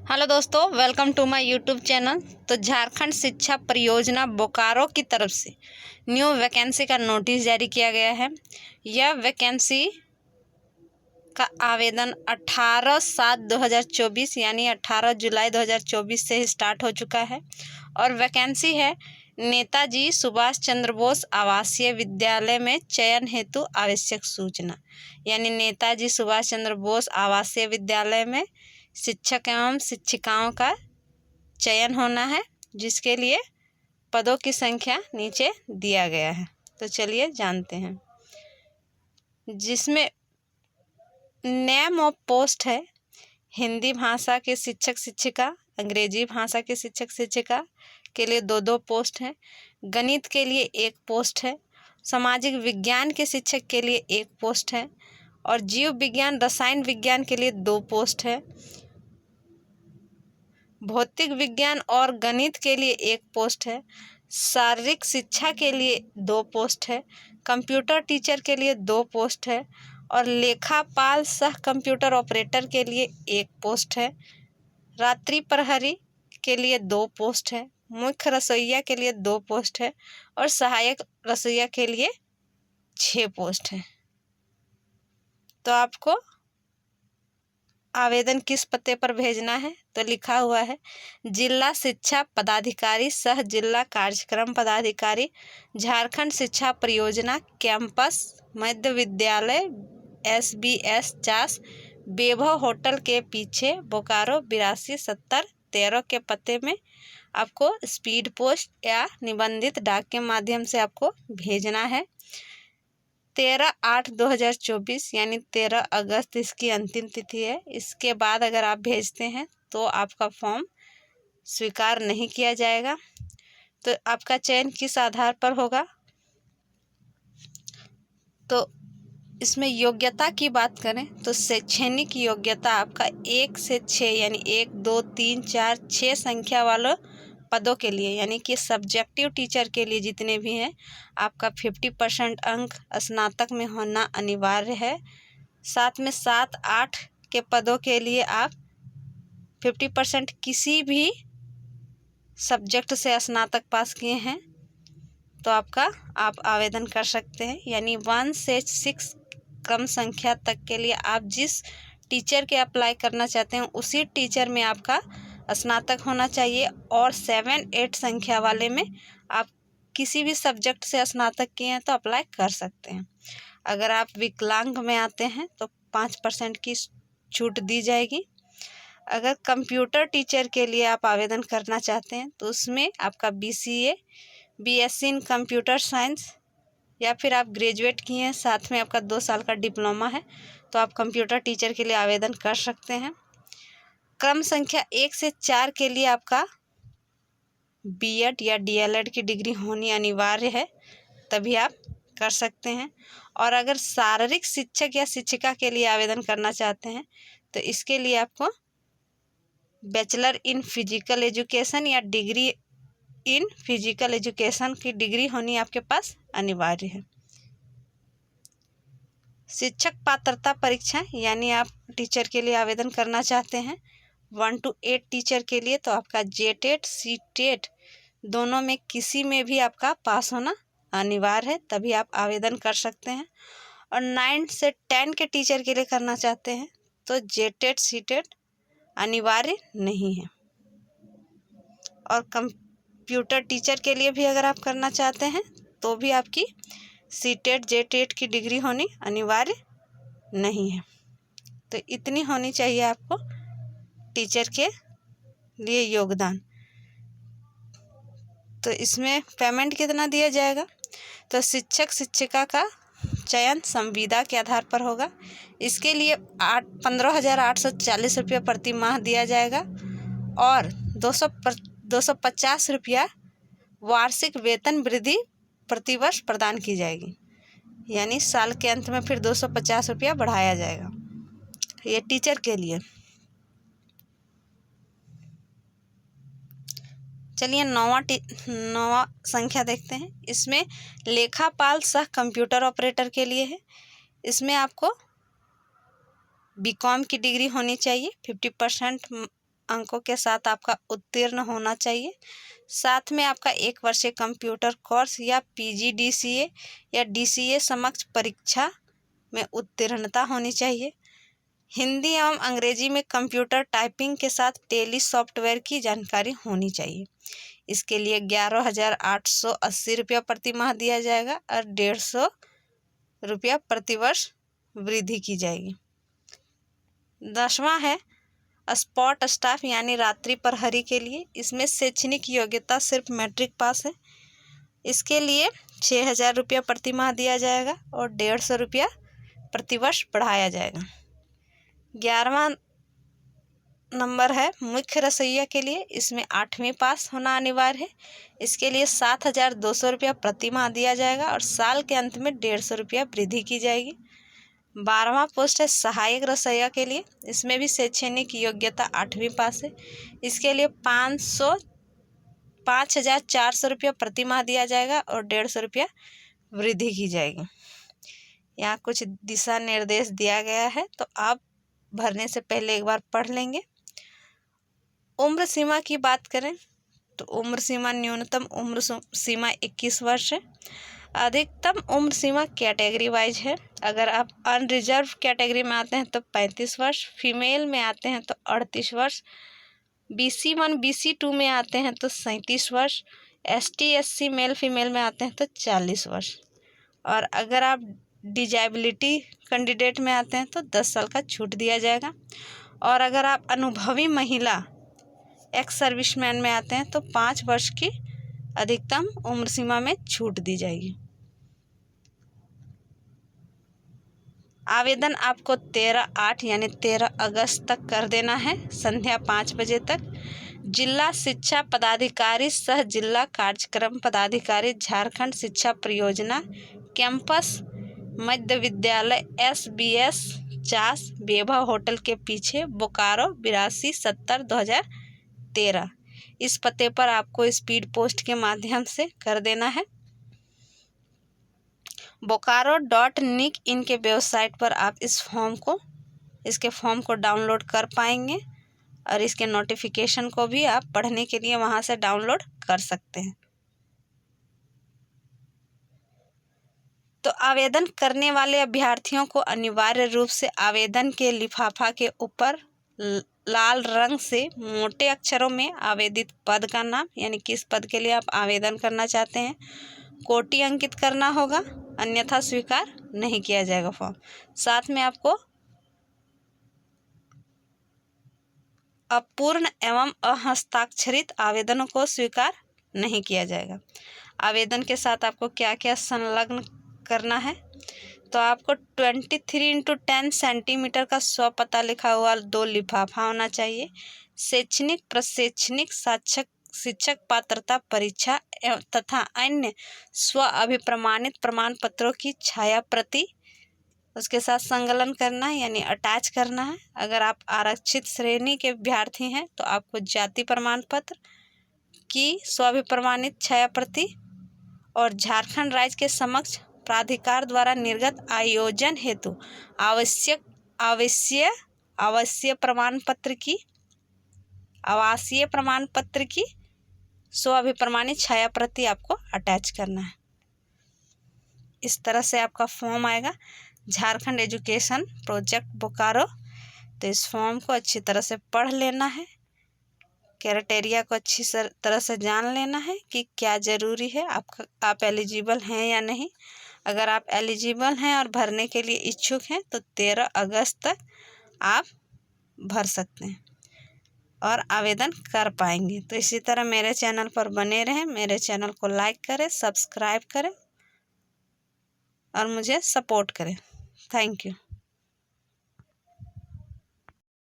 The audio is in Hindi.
हेलो दोस्तों, welcome to my YouTube channel. तो झारखंड शिक्षा परियोजना बोकारो की तरफ से न्यू वैकेंसी का नोटिस जारी किया गया है। यह वैकेंसी का आवेदन 18/7/2024 यानी 18 जुलाई 2024 से स्टार्ट हो चुका है और वैकेंसी है नेताजी सुभाष चंद्र बोस आवासीय विद्यालय में चयन हेतु आवश्यक सूचना। यानी नेताजी सुभाष चंद्र बोस आवासीय विद्यालय में शिक्षक एवं शिक्षिकाओं का चयन होना है, जिसके लिए पदों की संख्या नीचे दिया गया है। तो चलिए जानते हैं। जिसमें नेम ऑफ पोस्ट है हिंदी भाषा के शिक्षक शिक्षिका, अंग्रेजी भाषा के शिक्षक शिक्षिका के लिए 2 पोस्ट हैं, गणित के लिए 1 पोस्ट है, सामाजिक विज्ञान के शिक्षक के लिए 1 पोस्ट है और जीव विज्ञान रसायन विज्ञान के लिए 2 पोस्ट है। भौतिक विज्ञान और गणित के लिए 1 पोस्ट है, शारीरिक शिक्षा के लिए 2 पोस्ट है, कंप्यूटर टीचर के लिए 2 पोस्ट है और लेखापाल सह कंप्यूटर ऑपरेटर के लिए 1 पोस्ट है। रात्रि प्रहरी के लिए 2 पोस्ट है, मुख्य रसोइया के लिए 2 पोस्ट है और सहायक रसोइया के लिए 6 पोस्ट है। तो आपको आवेदन किस पते पर भेजना है? तो लिखा हुआ है जिला शिक्षा पदाधिकारी सह जिला कार्यक्रम पदाधिकारी, झारखंड शिक्षा परियोजना, कैंपस मध्य विद्यालय, SBS 50, वैभव होटल के पीछे, बोकारो 827013 के पते में आपको स्पीड पोस्ट या निबंधित डाक के माध्यम से आपको भेजना है। 13/8/2024 यानी 13 अगस्त इसकी अंतिम तिथि है। इसके बाद अगर आप भेजते हैं तो आपका फॉर्म स्वीकार नहीं किया जाएगा। तो आपका चयन किस आधार पर होगा? तो इसमें योग्यता की बात करें तो शैक्षणिक योग्यता आपका 1 से 6 यानी 1, 2, 3, 4, 6 संख्या वालों पदों के लिए यानी कि सब्जेक्टिव टीचर के लिए जितने भी हैं, आपका 50% अंक स्नातक में होना अनिवार्य है। साथ में 7, 8 के पदों के लिए आप 50% किसी भी सब्जेक्ट से स्नातक पास किए हैं तो आप आवेदन कर सकते हैं। यानी 1 से 6 कम संख्या तक के लिए आप जिस टीचर के अप्लाई करना चाहते हैं उसी टीचर में आपका स्नातक होना चाहिए और 7, 8 संख्या वाले में आप किसी भी सब्जेक्ट से स्नातक किए हैं तो अप्लाई कर सकते हैं। अगर आप विकलांग में आते हैं तो 5% की छूट दी जाएगी। अगर कंप्यूटर टीचर के लिए आप आवेदन करना चाहते हैं तो उसमें आपका BCA, BSc इन कंप्यूटर साइंस या फिर आप ग्रेजुएट किए हैं, साथ में आपका 2 साल का डिप्लोमा है, तो आप कंप्यूटर टीचर के लिए आवेदन कर सकते हैं। क्रम संख्या 1 से 4 के लिए आपका BEd या DLEd की डिग्री होनी अनिवार्य है, तभी आप कर सकते हैं। और अगर शारीरिक शिक्षक या शिक्षिका के लिए आवेदन करना चाहते हैं तो इसके लिए आपको बैचलर इन फिजिकल एजुकेशन या डिग्री इन फिजिकल एजुकेशन की डिग्री होनी आपके पास अनिवार्य है। शिक्षक पात्रता परीक्षा यानी आप टीचर के लिए आवेदन करना चाहते हैं 1 to 8 टीचर के लिए, तो आपका JTET CTET दोनों में किसी में भी आपका पास होना अनिवार्य है, तभी आप आवेदन कर सकते हैं। और 9 से 10 के टीचर के लिए करना चाहते हैं तो JTET CTET अनिवार्य नहीं है। और कंप्यूटर टीचर के लिए भी अगर आप करना चाहते हैं तो भी आपकी CTET JTET की डिग्री होनी अनिवार्य नहीं है। तो इतनी होनी चाहिए आपको टीचर के लिए योगदान। तो इसमें पेमेंट कितना दिया जाएगा? तो शिक्षक शिक्षिका का चयन संविदा के आधार पर होगा। इसके लिए 15,840 रुपये प्रति माह दिया जाएगा और 250 रुपया वार्षिक वेतन वृद्धि प्रतिवर्ष प्रदान की जाएगी। यानी साल के अंत में फिर 250 रुपया बढ़ाया जाएगा, ये टीचर के लिए। चलिए 9वां संख्या देखते हैं। इसमें लेखापाल सह कंप्यूटर ऑपरेटर के लिए है। इसमें आपको BCom की डिग्री होनी चाहिए, 50% अंकों के साथ आपका उत्तीर्ण होना चाहिए। साथ में आपका 1 वर्षीय कंप्यूटर कोर्स या PGDCA या DCA समक्ष परीक्षा में उत्तीर्णता होनी चाहिए। हिंदी एवं अंग्रेजी में कंप्यूटर टाइपिंग के साथ टेली सॉफ्टवेयर की जानकारी होनी चाहिए। इसके लिए 11,880 रुपया प्रति माह दिया जाएगा और 150 रुपया प्रतिवर्ष वृद्धि की जाएगी। 10वां है स्पॉट स्टाफ यानी रात्रि प्रहरी के लिए। इसमें शैक्षणिक योग्यता सिर्फ मैट्रिक पास है। इसके लिए 6,000 रुपया प्रति माह दिया जाएगा और 150 रुपया प्रतिवर्ष बढ़ाया जाएगा। 11वां नंबर है मुख्य रसोइया के लिए। इसमें 8वीं पास होना अनिवार्य है। इसके लिए 7,200 रुपया प्रति माह दिया जाएगा और साल के अंत में 150 रुपया वृद्धि की जाएगी। 12वां पोस्ट है सहायक रसोइया के लिए। इसमें भी शैक्षणिक योग्यता 8वीं पास है। इसके लिए 5,400 रुपया प्रति माह दिया जाएगा और 150 रुपया वृद्धि की जाएगी। यहाँ कुछ दिशा निर्देश दिया गया है, तो आप भरने से पहले एक बार पढ़ लेंगे। उम्र सीमा की बात करें तो उम्र सीमा न्यूनतम उम्र सीमा 21 वर्ष है। अधिकतम उम्र सीमा कैटेगरी वाइज है। अगर आप अनरिजर्व कैटेगरी में आते हैं तो 35 वर्ष, फीमेल में आते हैं तो 38 वर्ष, BC1 BC2 में आते हैं तो 37 वर्ष, ST SC मेल फीमेल में आते हैं तो 40 वर्ष, और अगर आप डिजेबिलिटी कैंडिडेट में आते हैं तो 10 साल का छूट दिया जाएगा। और अगर आप अनुभवी महिला एक्स सर्विसमैन में आते हैं तो 5 वर्ष की अधिकतम उम्र सीमा में छूट दी जाएगी। आवेदन आपको 13/8 यानी 13 अगस्त तक कर देना है, संध्या 5 बजे तक। जिला शिक्षा पदाधिकारी सह जिला कार्यक्रम पदाधिकारी झारखंड शिक्षा परियोजना कैंपस मध्य विद्यालय SBS 50 बेभा होटल के पीछे बोकारो 8270-2013। इस पते पर आपको स्पीड पोस्ट के माध्यम से कर देना है। bokaro.nic.in के वेबसाइट पर आप इसके फॉर्म को डाउनलोड कर पाएंगे और इसके नोटिफिकेशन को भी आप पढ़ने के लिए वहां से डाउनलोड कर सकते हैं। तो आवेदन करने वाले अभ्यर्थियों को अनिवार्य रूप से आवेदन के लिफाफा के ऊपर लाल रंग से मोटे अक्षरों में आवेदित पद का नाम, यानी किस पद के लिए आप आवेदन करना चाहते हैं, कोटि अंकित करना होगा, अन्यथा स्वीकार नहीं किया जाएगा फॉर्म। साथ में आपको अपूर्ण एवं अहस्ताक्षरित आवेदनों को स्वीकार नहीं किया जाएगा। आवेदन के साथ आपको क्या क्या संलग्न करना है, तो आपको 23x10 सेंटीमीटर का स्वपता लिखा हुआ 2 लिफाफा होना चाहिए। शैक्षणिक प्रशैक्षणिक शिक्षक पात्रता परीक्षा तथा अन्य स्व अभिप्रमाणित प्रमाण पत्रों की छाया प्रति उसके साथ संकलन करना है, यानी अटैच करना है। अगर आप आरक्षित श्रेणी के विद्यार्थी हैं तो आपको जाति प्रमाण पत्र की स्वाभिप्रमाणित छाया प्रति और झारखंड राज्य के समक्ष प्राधिकार द्वारा निर्गत आयोजन हेतु आवासीय प्रमाण पत्र की स्वाभिप्रमाणित छाया प्रति आपको अटैच करना है। इस तरह से आपका फॉर्म आएगा झारखंड एजुकेशन प्रोजेक्ट बोकारो। तो इस फॉर्म को अच्छी तरह से पढ़ लेना है, क्राइटेरिया को अच्छी तरह से जान लेना है कि क्या ज़रूरी है, आप एलिजिबल हैं या नहीं। अगर आप एलिजिबल हैं और भरने के लिए इच्छुक हैं तो 13 अगस्त तक आप भर सकते हैं और आवेदन कर पाएंगे। तो इसी तरह मेरे चैनल पर बने रहें, मेरे चैनल को लाइक करें, सब्सक्राइब करें और मुझे सपोर्ट करें। Thank you.